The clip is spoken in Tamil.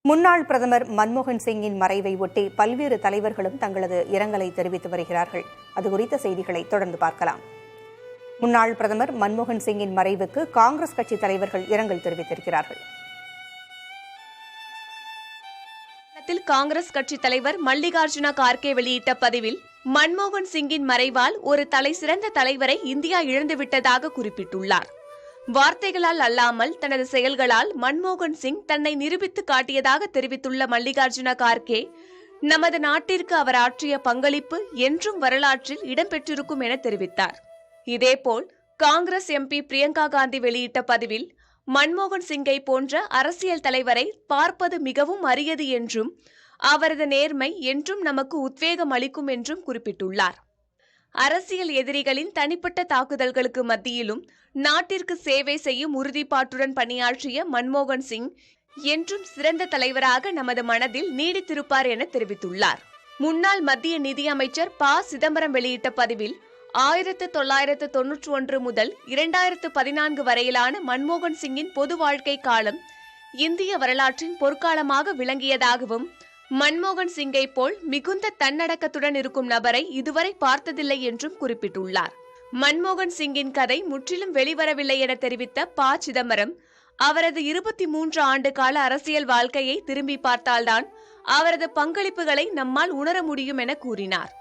முன்னாள் பிரதமர் மன்மோகன் சிங்கின் மறைவை ஒட்டி பல்வேறு தலைவர்களும் தங்களது இரங்கலை தெரிவித்து வருகிறார்கள். அது குறித்த செய்திகளை தொடர்ந்து பார்க்கலாம். முன்னாள் பிரதமர் மன்மோகன் சிங்கின் மறைவுக்கு காங்கிரஸ் கட்சி தலைவர்கள் இரங்கல் தெரிவித்திருக்கிறார்கள். காங்கிரஸ் கட்சி தலைவர் மல்லிகார்ஜுன கார்கே வெளியிட்ட பதிவில், மன்மோகன் சிங்கின் மறைவால் ஒரு தலைசிறந்த தலைவரை இந்தியா இழந்துவிட்டதாக குறிப்பிட்டுள்ளார். வார்த்தைகளால் அல்லாமல் தனது செயல்களால் மன்மோகன் சிங் தன்னை நிரூபித்து காட்டியதாக தெரிவித்துள்ள மல்லிகார்ஜுன கார்கே, நமது நாட்டிற்கு அவர் ஆற்றிய பங்களிப்பு என்றும் வரலாற்றில் இடம்பெற்றிருக்கும் என தெரிவித்தார். இதேபோல் காங்கிரஸ் எம்பி பிரியங்கா காந்தி வெளியிட்ட பதிவில், மன்மோகன் சிங்கை போன்ற அரசியல் தலைவரை பார்ப்பது மிகவும் அரியது என்றும் அவரது நேர்மை என்றும் நமக்கு உத்வேகம் அளிக்கும் என்றும் குறிப்பிட்டுள்ளார். அரசியல் எதிரிகளின் தனிப்பட்ட தாக்குதல்களுக்கு மத்தியிலும் நாட்டிற்கு சேவை செய்யும் உறுதிப்பாட்டுடன் பணியாற்றிய மன்மோகன் சிங் என்றும் சிறந்த தலைவராக நமது மனதில் நீடித்திருப்பார் என தெரிவித்துள்ளார். முன்னாள் மத்திய நிதியமைச்சர் ப. சிதம்பரம் வெளியிட்ட பதிவில், 1991 முதல் 2014 வரையிலான மன்மோகன் சிங்கின் பொது வாழ்க்கை காலம் இந்திய வரலாற்றின் பொற்காலமாக விளங்கியதாகவும், மன்மோகன் சிங்கை போல் மிகுந்த தன்னடக்கத்துடன் இருக்கும் நபரை இதுவரை பார்த்ததில்லை என்றும் குறிப்பிட்டுள்ளார். மன்மோகன் சிங்கின் கதை முற்றிலும் வெளிவரவில்லை என தெரிவித்த ப. சிதம்பரம், அவரது 23 ஆண்டு கால அரசியல் வாழ்க்கையை திரும்பி பார்த்தால்தான் அவரது பங்களிப்புகளை நம்மால் உணர முடியும் என கூறினார்.